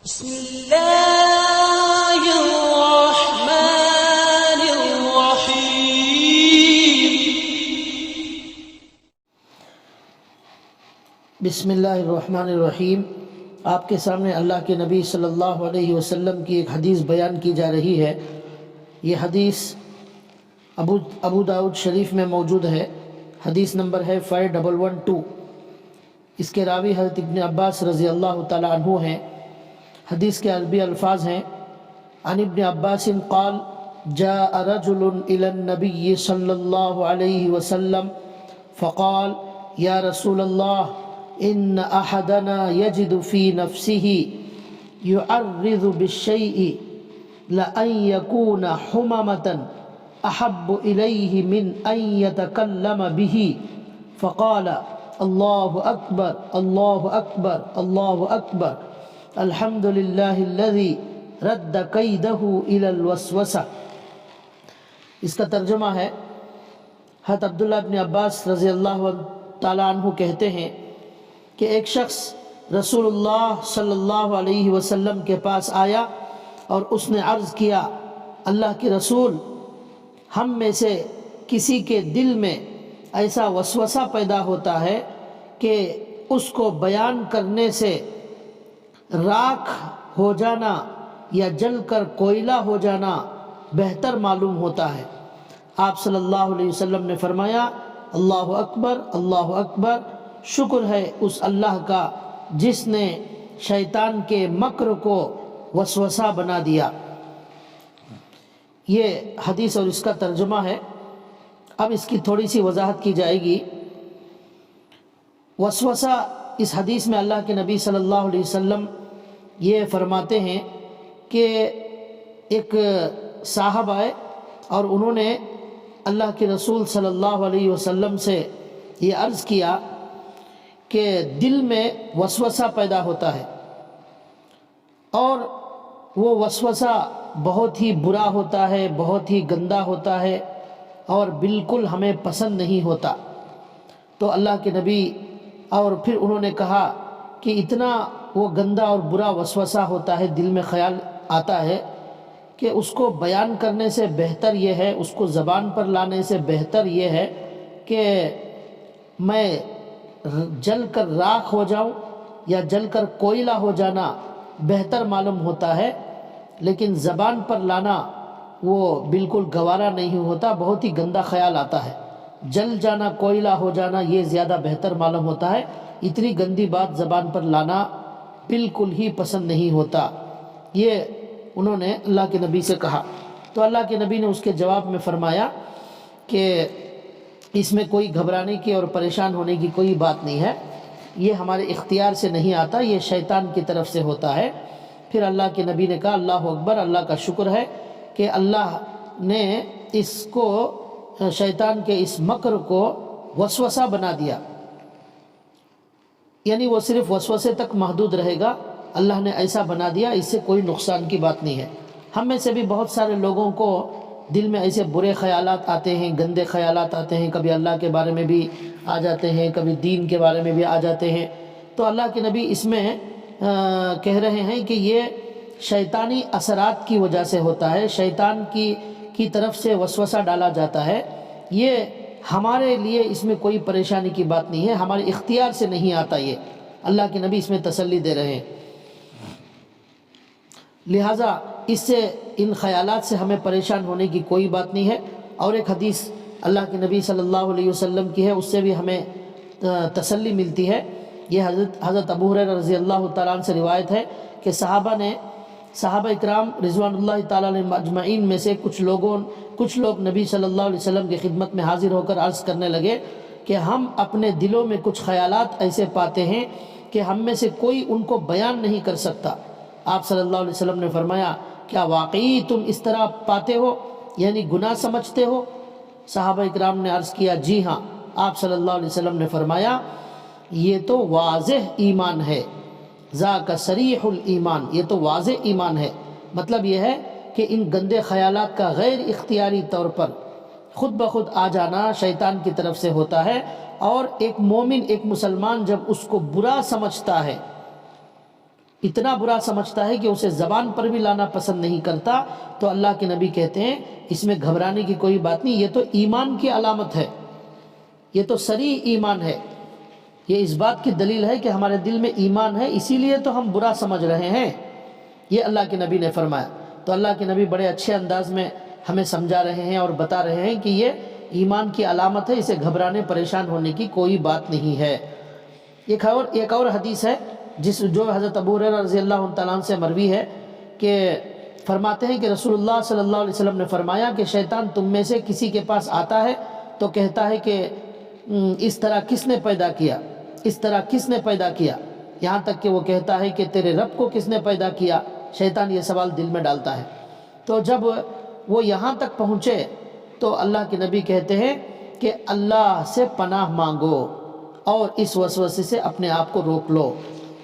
بسم الله الرحمن الرحيم بسم اللہ الرحمن الرحیم۔ آپ کے سامنے اللہ کے نبی صلی اللہ علیہ وسلم کی ایک حدیث بیان کی جا رہی ہے۔ یہ حدیث ابو داؤد شریف میں موجود ہے۔ حدیث نمبر ہے 5112۔ اس کے راوی حضرت ابن عباس رضی اللہ تعالی عنہ ہیں۔ حدیث کے عربی الفاظ ہیں: عن ابن عباس قال جاء رجل الى النبي صلی اللہ علیہ وسلم فقال یا رسول اللہ ان احدنا يجد في نفسه يعرض بالشيء لأن يكون حممة احب اليه من ان يتكلم به فقال الله اکبر الله اکبر الله اکبر الحمد للہ الذی رد کیدہ الی الوسوسہ۔ اس کا ترجمہ ہے: حضرت عبداللہ بن عباس رضی اللہ تعالیٰ عنہ کہتے ہیں کہ ایک شخص رسول اللہ صلی اللہ علیہ وسلم کے پاس آیا اور اس نے عرض کیا، اللہ کے رسول، ہم میں سے کسی کے دل میں ایسا وسوسہ پیدا ہوتا ہے کہ اس کو بیان کرنے سے راکھ ہو جانا یا جل کر کوئلہ ہو جانا بہتر معلوم ہوتا ہے۔ آپ صلی اللہ علیہ وسلم نے فرمایا، اللہ اکبر اللہ اکبر، شکر ہے اس اللہ کا جس نے شیطان کے مکر کو وسوسہ بنا دیا۔ یہ حدیث اور اس کا ترجمہ ہے۔ اب اس کی تھوڑی سی وضاحت کی جائے گی۔ وسوسہ، اس حدیث میں اللہ کے نبی صلی اللہ علیہ وسلم یہ فرماتے ہیں کہ ایک صاحب آئے اور انہوں نے اللہ کے رسول صلی اللہ علیہ وسلم سے یہ عرض کیا کہ دل میں وسوسہ پیدا ہوتا ہے اور وہ وسوسہ بہت ہی برا ہوتا ہے، بہت ہی گندا ہوتا ہے اور بالکل ہمیں پسند نہیں ہوتا۔ تو اللہ کے نبی اور پھر انہوں نے کہا کہ اتنا وہ گندا اور برا وسوسہ ہوتا ہے، دل میں خیال آتا ہے کہ اس کو بیان کرنے سے بہتر یہ ہے، اس کو زبان پر لانے سے بہتر یہ ہے کہ میں جل کر راکھ ہو جاؤں یا جل کر کوئلہ ہو جانا بہتر معلوم ہوتا ہے، لیکن زبان پر لانا وہ بالکل گوارا نہیں ہوتا، بہت ہی گندا خیال آتا ہے۔ جل جانا، کوئلہ ہو جانا یہ زیادہ بہتر معلوم ہوتا ہے۔ اتنی گندی بات زبان پر لانا بالکل ہی پسند نہیں ہوتا۔ یہ انہوں نے اللہ کے نبی سے کہا۔ تو اللہ کے نبی نے اس کے جواب میں فرمایا کہ اس میں کوئی گھبرانے کی اور پریشان ہونے کی کوئی بات نہیں ہے، یہ ہمارے اختیار سے نہیں آتا، یہ شیطان کی طرف سے ہوتا ہے۔ پھر اللہ کے نبی نے کہا، اللہ اکبر، اللہ کا شکر ہے کہ اللہ نے اس کو، شیطان کے اس مکر کو وسوسہ بنا دیا، یعنی وہ صرف وسوسے تک محدود رہے گا، اللہ نے ایسا بنا دیا، اس سے کوئی نقصان کی بات نہیں ہے۔ ہم میں سے بھی بہت سارے لوگوں کو دل میں ایسے برے خیالات آتے ہیں، گندے خیالات آتے ہیں، کبھی اللہ کے بارے میں بھی آ جاتے ہیں، کبھی دین کے بارے میں بھی آ جاتے ہیں۔ تو اللہ کے نبی اس میں کہہ رہے ہیں کہ یہ شیطانی اثرات کی وجہ سے ہوتا ہے، شیطان کی طرف سے وسوسہ ڈالا جاتا ہے۔ یہ ہمارے لیے اس میں کوئی پریشانی کی بات نہیں ہے، ہمارے اختیار سے نہیں آتا، یہ اللہ کے نبی اس میں تسلی دے رہے ہیں۔ لہٰذا اس سے، ان خیالات سے ہمیں پریشان ہونے کی کوئی بات نہیں ہے۔ اور ایک حدیث اللہ کے نبی صلی اللہ علیہ وسلم کی ہے، اس سے بھی ہمیں تسلی ملتی ہے۔ یہ حضرت ابو ہریرہ رضی اللہ تعالیٰ عنہ سے روایت ہے کہ صحابہ اکرام رضوان اللہ تعالیٰ علیہم اجمعین میں سے کچھ لوگ نبی صلی اللہ علیہ وسلم کی خدمت میں حاضر ہو کر عرض کرنے لگے کہ ہم اپنے دلوں میں کچھ خیالات ایسے پاتے ہیں کہ ہم میں سے کوئی ان کو بیان نہیں کر سکتا۔ آپ صلی اللہ علیہ وسلم نے فرمایا، کیا واقعی تم اس طرح پاتے ہو، یعنی گناہ سمجھتے ہو؟ صحابہ اکرام نے عرض کیا، جی ہاں۔ آپ صلی اللہ علیہ وسلم نے فرمایا، یہ تو واضح ایمان ہے، ذاک صریح الایمان، یہ تو واضح ایمان ہے۔ مطلب یہ ہے کہ ان گندے خیالات کا غیر اختیاری طور پر خود بخود آ جانا شیطان کی طرف سے ہوتا ہے، اور ایک مومن، ایک مسلمان جب اس کو برا سمجھتا ہے اتنا برا سمجھتا ہے کہ اسے زبان پر بھی لانا پسند نہیں کرتا، تو اللہ کے نبی کہتے ہیں اس میں گھبرانے کی کوئی بات نہیں، یہ تو ایمان کی علامت ہے، یہ تو صریح ایمان ہے، یہ اس بات کی دلیل ہے کہ ہمارے دل میں ایمان ہے، اسی لیے تو ہم برا سمجھ رہے ہیں، یہ اللہ کے نبی نے فرمایا۔ تو اللہ کے نبی بڑے اچھے انداز میں ہمیں سمجھا رہے ہیں اور بتا رہے ہیں کہ یہ ایمان کی علامت ہے، اسے گھبرانے پریشان ہونے کی کوئی بات نہیں ہے۔ ایک اور حدیث ہے جو حضرت ابو ہریرہ رضی اللہ تعالیٰ عنہ سے مروی ہے کہ فرماتے ہیں کہ رسول اللہ صلی اللہ علیہ وسلم نے فرمایا کہ شیطان تم میں سے کسی کے پاس آتا ہے تو کہتا ہے کہ اس طرح کس نے پیدا کیا، اس طرح کس نے پیدا کیا، یہاں تک کہ وہ کہتا ہے کہ تیرے رب کو کس نے پیدا کیا، شیطان یہ سوال دل میں ڈالتا ہے۔ تو جب وہ یہاں تک پہنچے تو اللہ کے نبی کہتے ہیں کہ اللہ سے پناہ مانگو اور اس وسوسے سے اپنے آپ کو روک لو۔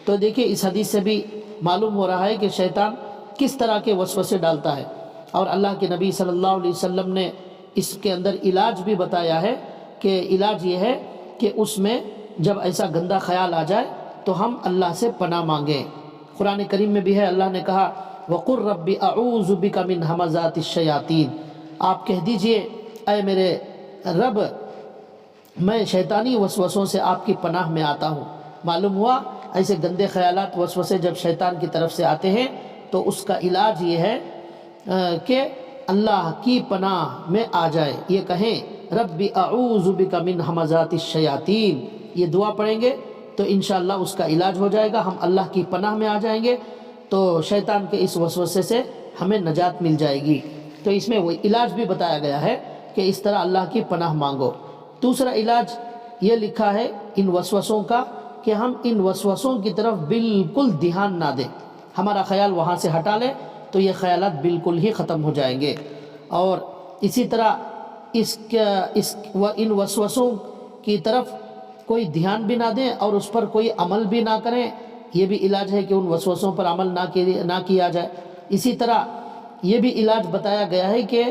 تو دیکھیے اس حدیث سے بھی معلوم ہو رہا ہے کہ شیطان کس طرح کے وسوسے ڈالتا ہے، اور اللہ کے نبی صلی اللہ علیہ وسلم نے اس کے اندر علاج بھی بتایا ہے کہ علاج یہ ہے کہ اس میں جب ایسا گندا خیال آ جائے تو ہم اللہ سے پناہ مانگیں۔ قرآن کریم میں بھی ہے، اللہ نے کہا وَقُلْ رَبِّ أَعُوذُ بِكَ مِنْ ہَمَزَاتِ الشَّيَاطِينِ، آپ کہہ دیجئے اے میرے رب میں شیطانی وسوسوں سے آپ کی پناہ میں آتا ہوں۔ معلوم ہوا ایسے گندے خیالات وسوسے جب شیطان کی طرف سے آتے ہیں تو اس کا علاج یہ ہے کہ اللہ کی پناہ میں آ جائے، یہ کہیں رب اعوذ بک من ہمزات الشیاطین، یہ دعا پڑھیں گے تو انشاءاللہ اس کا علاج ہو جائے گا، ہم اللہ کی پناہ میں آ جائیں گے تو شیطان کے اس وسوسے سے ہمیں نجات مل جائے گی۔ تو اس میں وہ علاج بھی بتایا گیا ہے کہ اس طرح اللہ کی پناہ مانگو۔ دوسرا علاج یہ لکھا ہے ان وسوسوں کا کہ ہم ان وسوسوں کی طرف بالکل دھیان نہ دیں، ہمارا خیال وہاں سے ہٹا لیں تو یہ خیالات بالکل ہی ختم ہو جائیں گے، اور اسی طرح ان وسوسوں کی طرف کوئی دھیان بھی نہ دیں اور اس پر کوئی عمل بھی نہ کریں، یہ بھی علاج ہے کہ ان وسوسوں پر عمل نہ کیا جائے۔ اسی طرح یہ بھی علاج بتایا گیا ہے کہ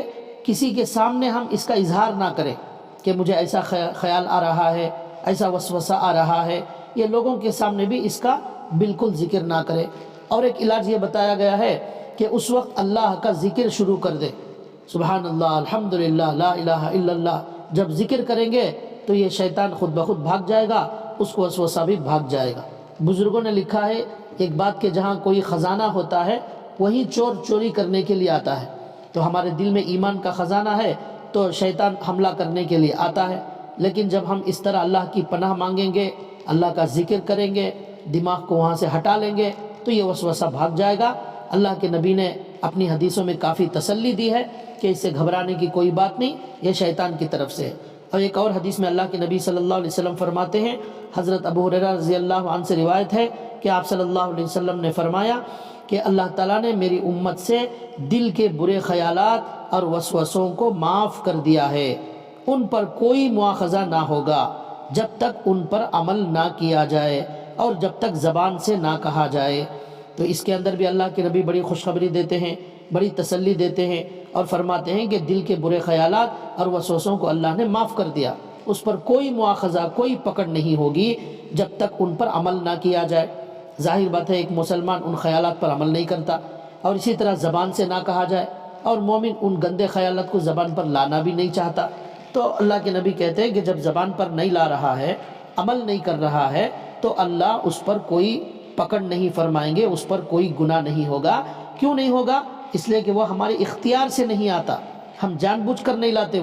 کسی کے سامنے ہم اس کا اظہار نہ کریں کہ مجھے ایسا خیال آ رہا ہے، ایسا وسوسہ آ رہا ہے، یہ لوگوں کے سامنے بھی اس کا بالکل ذکر نہ کریں۔ اور ایک علاج یہ بتایا گیا ہے کہ اس وقت اللہ کا ذکر شروع کر دے، سبحان اللہ، الحمدللہ، لا الہ الا اللہ، جب ذکر کریں گے تو یہ شیطان خود بخود بھاگ جائے گا، اس کو وسوسہ بھی بھاگ جائے گا۔ بزرگوں نے لکھا ہے ایک بات کہ جہاں کوئی خزانہ ہوتا ہے وہیں چور چوری کرنے کے لیے آتا ہے، تو ہمارے دل میں ایمان کا خزانہ ہے تو شیطان حملہ کرنے کے لیے آتا ہے، لیکن جب ہم اس طرح اللہ کی پناہ مانگیں گے، اللہ کا ذکر کریں گے، دماغ کو وہاں سے ہٹا لیں گے تو یہ وسوسہ بھاگ جائے گا۔ اللہ کے نبی نے اپنی حدیثوں میں کافی تسلی دی ہے کہ اس سے گھبرانے کی کوئی بات نہیں، یہ شیطان کی طرف سے ہے۔ اور ایک اور حدیث میں اللہ کے نبی صلی اللہ علیہ وسلم فرماتے ہیں، حضرت ابو ہریرہ رضی اللہ عنہ سے روایت ہے کہ آپ صلی اللہ علیہ وسلم نے فرمایا کہ اللہ تعالیٰ نے میری امت سے دل کے برے خیالات اور وسوسوں کو معاف کر دیا ہے، ان پر کوئی مواخذہ نہ ہوگا جب تک ان پر عمل نہ کیا جائے اور جب تک زبان سے نہ کہا جائے۔ تو اس کے اندر بھی اللہ کے نبی بڑی خوشخبری دیتے ہیں، بڑی تسلی دیتے ہیں اور فرماتے ہیں کہ دل کے برے خیالات اور وسوسوں کو اللہ نے معاف کر دیا، اس پر کوئی مواخذہ، کوئی پکڑ نہیں ہوگی جب تک ان پر عمل نہ کیا جائے۔ ظاہر بات ہے ایک مسلمان ان خیالات پر عمل نہیں کرتا، اور اسی طرح زبان سے نہ کہا جائے، اور مومن ان گندے خیالات کو زبان پر لانا بھی نہیں چاہتا۔ تو اللہ کے نبی کہتے ہیں کہ جب زبان پر نہیں لا رہا ہے، عمل نہیں کر رہا ہے، تو اللہ اس پر کوئی پکڑ نہیں فرمائیں گے، اس پر کوئی گناہ نہیں ہوگا۔ کیوں نہیں ہوگا؟ اس لیے کہ وہ ہمارے اختیار سے نہیں آتا، ہم جان بوجھ کر نہیں لاتے،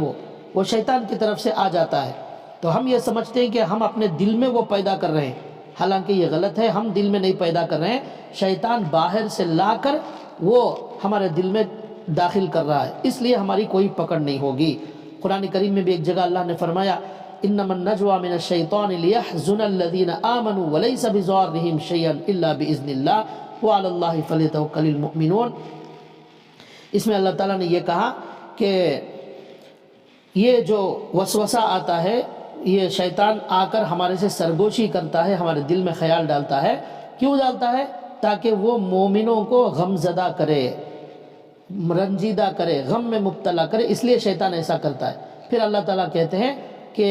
وہ شیطان کی طرف سے آ جاتا ہے۔ تو ہم یہ سمجھتے ہیں کہ ہم اپنے دل میں وہ پیدا کر رہے ہیں، حالانکہ یہ غلط ہے، ہم دل میں نہیں پیدا کر رہے ہیں، شیطان باہر سے لا کر وہ ہمارے دل میں داخل کر رہا ہے، اس لیے ہماری کوئی پکڑ نہیں ہوگی۔ قرآن کریم میں بھی ایک جگہ اللہ نے فرمایا انما النجوى من الشیطان لیحزن الذین آمنوا ولیس بضارهم شیئا الا باذن اللہ وعلی اللہ فلیتوکل المؤمنون۔ اس میں اللہ تعالیٰ نے یہ کہا کہ یہ جو وسوسہ آتا ہے، یہ شیطان آ کر ہمارے سے سرگوشی کرتا ہے، ہمارے دل میں خیال ڈالتا ہے۔ کیوں ڈالتا ہے؟ تاکہ وہ مومنوں کو غم زدہ کرے، رنجیدہ کرے، غم میں مبتلا کرے، اس لیے شیطان ایسا کرتا ہے۔ پھر اللہ تعالیٰ کہتے ہیں کہ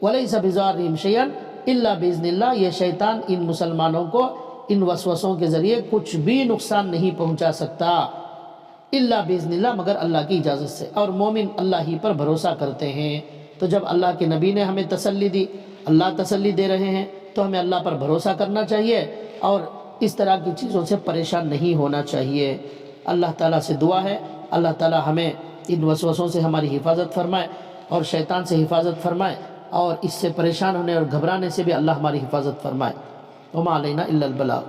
وَلَيْسَ بِضَارِّهِمْ شَيْئًا إِلَّا بِإِذْنِ اللَّهِ، یہ شیطان ان مسلمانوں کو ان وسوسوں کے ذریعے کچھ بھی نقصان نہیں پہنچا سکتا الا باذن اللہ، مگر اللہ کی اجازت سے، اور مومن اللہ ہی پر بھروسہ کرتے ہیں۔ تو جب اللہ کے نبی نے ہمیں تسلی دی، اللہ تسلی دے رہے ہیں، تو ہمیں اللہ پر بھروسہ کرنا چاہیے اور اس طرح کی چیزوں سے پریشان نہیں ہونا چاہیے۔ اللہ تعالیٰ سے دعا ہے اللہ تعالیٰ ہمیں ان وسوسوں سے ہماری حفاظت فرمائے اور شیطان سے حفاظت فرمائے، اور اس سے پریشان ہونے اور گھبرانے سے بھی اللہ ہماری حفاظت فرمائے۔ وما علینا الا البلاغ۔